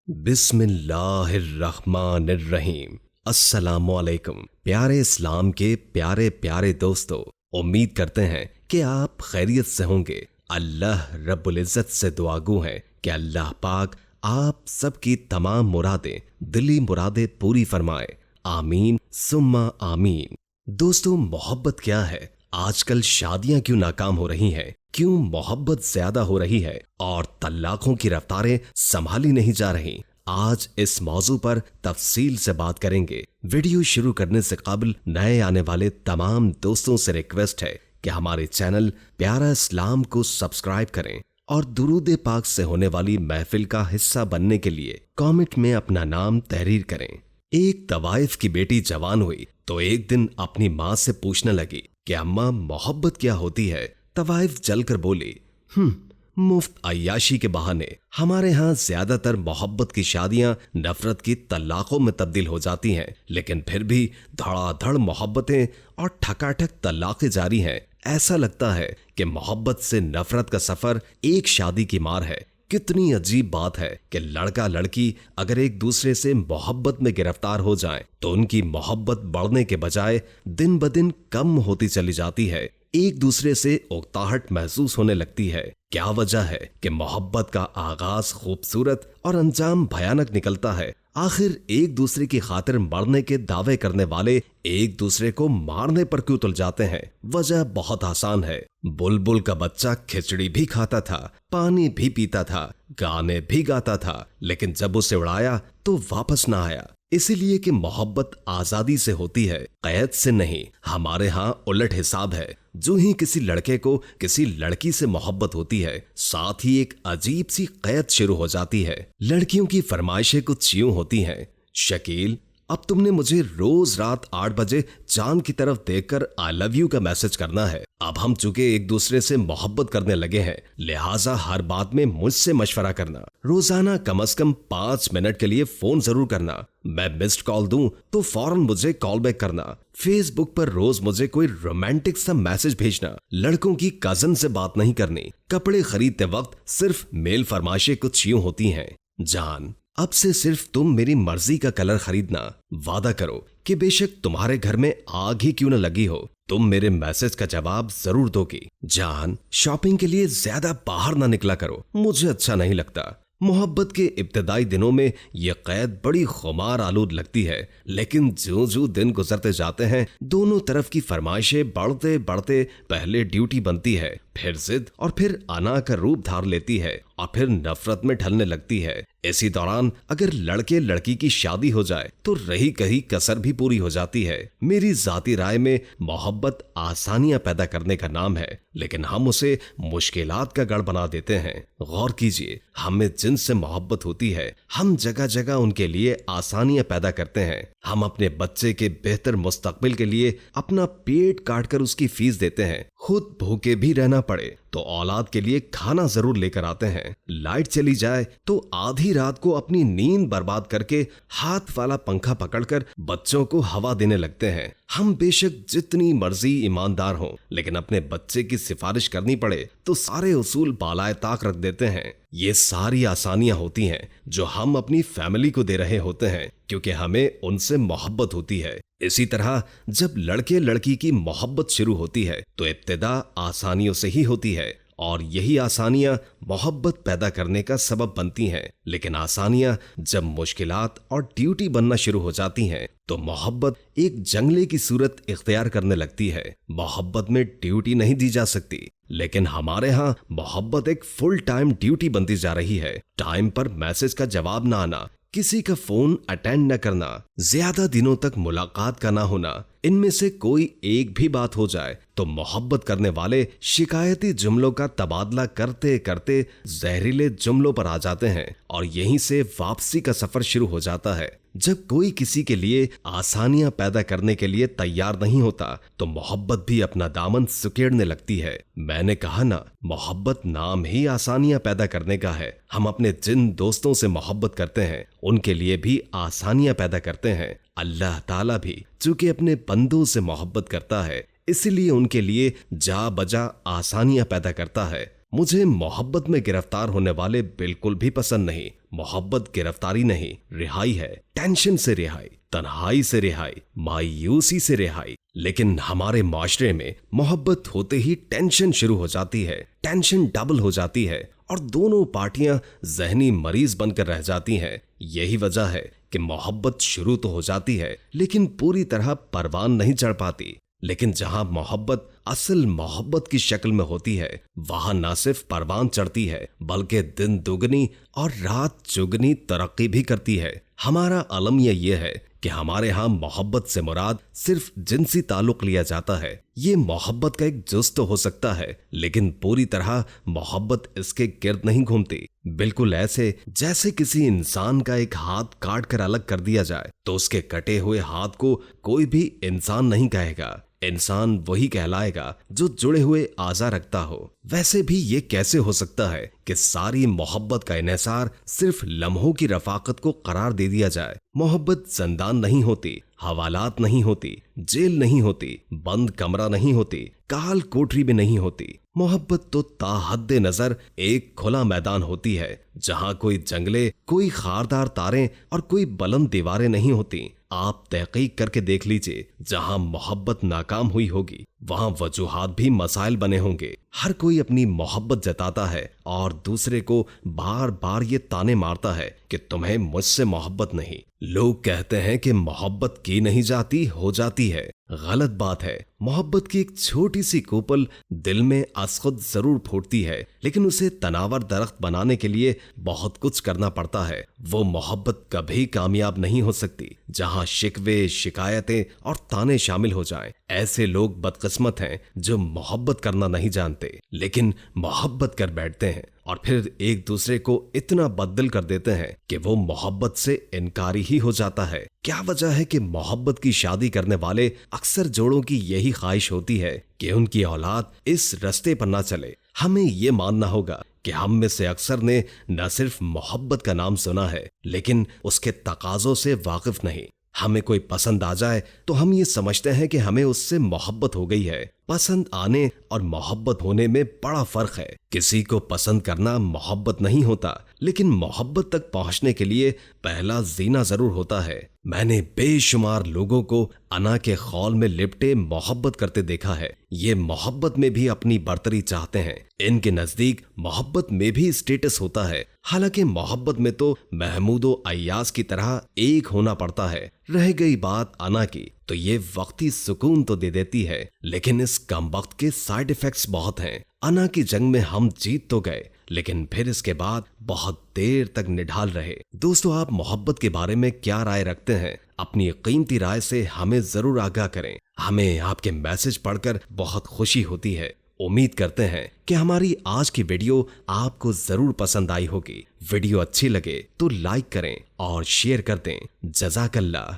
बिस्मिल्लाहिर्रहमानिर्रहीम। अस्सलामुअलैकुम। प्यारे इस्लाम के प्यारे प्यारे दोस्तों, उम्मीद करते हैं कि आप खैरियत से होंगे। अल्लाह रब्बुल इज़्ज़त से दुआगू हैं कि अल्लाह पाक आप सबकी तमाम मुरादें, दिली मुरादें पूरी फरमाए। आमीन सुम्मा आमीन। दोस्तों, मोहब्बत क्या है? आजकल शादियां क्यों नाकाम हो रही हैं? क्यों मोहब्बत ज्यादा हो रही है और तलाकों की रफ्तारें संभाली नहीं जा रही? आज इस मौजू पर तफसील से बात करेंगे। वीडियो शुरू करने से कबल नए आने वाले तमाम दोस्तों से रिक्वेस्ट है कि हमारे चैनल प्यारा इस्लाम को सब्सक्राइब करें और दुरूद पाक से होने वाली महफिल का हिस्सा बनने के लिए कमेंट में अपना नाम तहरीर करें। एक तवाइफ की बेटी जवान हुई तो एक दिन अपनी माँ से पूछने लगी कि अम्मा, मोहब्बत क्या होती है? तवाइफ जलकर बोली, मुफ्त अय्याशी के बहाने हमारे यहाँ ज्यादातर मोहब्बत की शादियां नफरत की तलाकों में तब्दील हो जाती हैं, लेकिन फिर भी धड़ाधड़ मोहब्बतें और ठकाठक तलाकें जारी हैं। ऐसा लगता है कि मोहब्बत से नफरत का सफर एक शादी की मार है। कितनी अजीब बात है कि लड़का लड़की अगर एक दूसरे से मोहब्बत में गिरफ्तार हो जाएं, तो उनकी मोहब्बत बढ़ने के बजाय दिन ब दिन कम होती चली जाती है। एक दूसरे से उकताहट महसूस होने लगती है। क्या वजह है कि मोहब्बत का आगाज खूबसूरत और अंजाम भयानक निकलता है? आखिर एक दूसरे की खातिर मरने के दावे करने वाले एक दूसरे को मारने पर क्यों तुल जाते हैं? वजह बहुत आसान है। बुलबुल का बच्चा खिचड़ी भी खाता था, पानी भी पीता था, गाने भी गाता था, लेकिन जब उसे उड़ाया तो वापस ना आया। इसीलिए कि मोहब्बत आजादी से होती है, कैद से नहीं। हमारे यहाँ उलट हिसाब है। जो ही किसी लड़के को किसी लड़की से मोहब्बत होती है, साथ ही एक अजीब सी कैद शुरू हो जाती है। लड़कियों की फरमाइशें कुछ यूं होती हैं, शकील, अब तुमने मुझे रोज रात 8 बजे चांद की तरफ देखकर आई लव यू का मैसेज करना है। अब हम चूंकि एक दूसरे से मोहब्बत करने लगे हैं, लिहाजा हर बात में मुझसे मशवरा करना। रोजाना कम से कम 5 मिनट के लिए फोन जरूर करना। मैं मिस्ड कॉल दूं तो फौरन मुझे कॉल बैक करना। फेसबुक पर रोज मुझे कोई रोमांटिक सा मैसेज भेजना। लड़कों की कजन से बात नहीं करनी। कपड़े खरीदते वक्त सिर्फ मेल फरमाइशें कुछ यूं होती हैं, जान, अब से सिर्फ तुम मेरी मर्जी का कलर खरीदना। वादा करो कि बेशक तुम्हारे घर में आग ही क्यों न लगी हो, तुम मेरे मैसेज का जवाब जरूर दोगी। जान, शॉपिंग के लिए ज्यादा बाहर ना निकला करो, मुझे अच्छा नहीं लगता। मोहब्बत के इब्तदाई दिनों में यह कैद बड़ी खुमार आलूद लगती है, लेकिन जो जो दिन गुजरते जाते हैं, दोनों तरफ की फरमाइशें बढ़ते बढ़ते पहले ड्यूटी बनती है, फिर जिद और फिर अना का रूप धार लेती है और फिर नफरत में ढलने लगती है। इसी दौरान अगर लड़के लड़की की शादी हो जाए तो रही कहीं कसर भी पूरी हो जाती है। मेरी जाती राय में मोहब्बत आसानियां पैदा करने का नाम है, लेकिन हम उसे मुश्किलात का गढ़ बना देते हैं। गौर कीजिए, हमें जिनसे मोहब्बत होती है, हम जगह जगह उनके लिए आसानियां पैदा करते हैं। हम अपने बच्चे के बेहतर मुस्तकबिल के लिए अपना पेट काटकर उसकी फीस देते हैं। खुद भूखे भी रहना पड़े तो औलाद के लिए खाना जरूर लेकर आते हैं। लाइट चली जाए तो आधी रात को अपनी नींद बर्बाद करके हाथ वाला पंखा पकड़कर बच्चों को हवा देने लगते हैं। हम बेशक जितनी मर्जी ईमानदार हों, लेकिन अपने बच्चे की सिफारिश करनी पड़े तो सारे उसूल बालाए ताक रख देते हैं। ये सारी आसानियां होती हैं जो हम अपनी फैमिली को दे रहे होते हैं, क्योंकि हमें उनसे मोहब्बत होती है। इसी तरह जब लड़के लड़की की मोहब्बत शुरू होती है तो इब्तिदा आसानियों से ही होती है, और यही आसानियां मोहब्बत पैदा करने का सबब बनती हैं। लेकिन आसानियां जब मुश्किलात और ड्यूटी बनना शुरू हो जाती हैं तो मोहब्बत एक जंगले की सूरत इख्तियार करने लगती है। मोहब्बत में ड्यूटी नहीं दी जा सकती, लेकिन हमारे यहाँ मोहब्बत एक फुल टाइम ड्यूटी बनती जा रही है। टाइम पर मैसेज का जवाब ना आना, किसी का फोन अटेंड न करना, ज्यादा दिनों तक मुलाकात का ना होना, इनमें से कोई एक भी बात हो जाए तो मोहब्बत करने वाले शिकायती जुमलों का तबादला करते करते जहरीले जुमलों पर आ जाते हैं, और यहीं से वापसी का सफर शुरू हो जाता है। जब कोई किसी के लिए आसानियां पैदा करने के लिए तैयार नहीं होता तो मोहब्बत भी अपना दामन सुकेड़ने लगती है। मैंने कहा ना, मोहब्बत नाम ही आसानियां पैदा करने का है। हम अपने जिन दोस्तों से मोहब्बत करते हैं उनके लिए भी आसानियां पैदा करते हैं। अल्लाह ताला भी चूंकि अपने बंदों से मोहब्बत करता है, इसलिए उनके लिए जा बजा आसानियां पैदा करता है। मुझे मोहब्बत में गिरफ्तार होने वाले बिल्कुल भी पसंद नहीं। मोहब्बत गिरफ्तारी नहीं, रिहाई है। टेंशन से रिहाई, तन्हाई से रिहाई, मायूसी से रिहाई। लेकिन हमारे माशरे में मोहब्बत होते ही टेंशन शुरू हो जाती है, टेंशन डबल हो जाती है और दोनों पार्टियां जहनी मरीज बनकर रह जाती हैं। यही वजह है कि मोहब्बत शुरू तो हो जाती है लेकिन पूरी तरह परवान नहीं चढ़ पाती। लेकिन जहां मोहब्बत असल मोहब्बत की शक्ल में होती है वहां न सिर्फ परवान चढ़ती है बल्कि दिन दुगनी और रात चुगनी तरक्की भी करती है। हमारा अलमिया यह है कि हमारे यहाँ मोहब्बत से मुराद सिर्फ जिनसी ताल्लुक लिया जाता है। ये मोहब्बत का एक जुज़ तो हो सकता है लेकिन पूरी तरह मोहब्बत इसके गिर्द नहीं घूमती। बिल्कुल ऐसे जैसे किसी इंसान का एक हाथ काट कर अलग कर दिया जाए तो उसके कटे हुए हाथ को कोई भी इंसान नहीं कहेगा। इंसान वही कहलाएगा जो जुड़े हुए आज़ा रखता हो। वैसे भी ये कैसे हो सकता है कि सारी मोहब्बत का इन्हिसार सिर्फ लम्हों की रफाकत को करार दे दिया जाए। मोहब्बत ज़िंदान नहीं होती, हवालात नहीं होती, जेल नहीं होती, बंद कमरा नहीं होती, काल कोठरी भी नहीं होती। मोहब्बत तो ताहद्दे नजर एक खुला मैदान होती है जहां कोई जंगले, कोई खारदार तारें और कोई बुलंद दीवारें नहीं होती। आप तहकीक करके देख लीजिए, जहां मोहब्बत नाकाम हुई होगी वहां वजूहात भी मसाइल बने होंगे। हर कोई अपनी मोहब्बत जताता है और दूसरे को बार बार ये ताने मारता है कि तुम्हें मुझसे मोहब्बत नहीं। लोग कहते हैं कि मोहब्बत की नहीं जाती, हो जाती है। गलत बात है। मोहब्बत की एक छोटी सी कोपल दिल में असखुद जरूर फूटती है लेकिन उसे तनावर दरख्त बनाने के लिए बहुत कुछ करना पड़ता है। वो मोहब्बत कभी कामयाब नहीं हो सकती जहां शिकवे, शिकायतें और ताने शामिल हो जाएं। ऐसे लोग बदकिस्मत हैं जो मोहब्बत करना नहीं जानते लेकिन मोहब्बत कर बैठते हैं और फिर एक दूसरे को इतना बददिल कर देते हैं कि वो मोहब्बत से इनकारी ही हो जाता है। क्या वजह है कि मोहब्बत की शादी करने वाले अक्सर जोड़ों की यही ख्वाहिश होती है कि उनकी औलाद इस रास्ते पर ना चले। हमें ये मानना होगा कि हम में से अक्सर ने न सिर्फ मोहब्बत का नाम सुना है लेकिन उसके तकाजों से वाकिफ नहीं। हमें कोई पसंद आ जाए तो हम ये समझते हैं कि हमें उससे मोहब्बत हो गई है। पसंद आने और मोहब्बत होने में बड़ा फर्क है। किसी को पसंद करना मोहब्बत नहीं होता लेकिन मोहब्बत तक पहुंचने के लिए पहला जीना जरूर होता है। मैंने बेशुमार लोगों को अना के खौल में लिपटे मोहब्बत करते देखा है। ये मोहब्बत में भी अपनी बरतरी चाहते हैं। इनके नजदीक मोहब्बत में भी स्टेटस होता है। हालांकि मोहब्बत में तो महमूदो अय्यास की तरह एक होना पड़ता है। रह गई बात अना की तो ये वक्ती सुकून तो दे देती है लेकिन इस कमबख्त के साइड इफेक्ट्स बहुत हैं। अना की जंग में हम जीत तो गए लेकिन फिर इसके बाद बहुत देर तक निढाल रहे। दोस्तों, आप मोहब्बत के बारे में क्या राय रखते हैं? अपनी कीमती राय से हमें जरूर आगाह करें। हमें आपके मैसेज पढ़कर बहुत खुशी होती है। उम्मीद करते हैं कि हमारी आज की वीडियो आपको जरूर पसंद आई होगी। वीडियो अच्छी लगे तो लाइक करें और शेयर कर दें। जज़ाकल्लाह।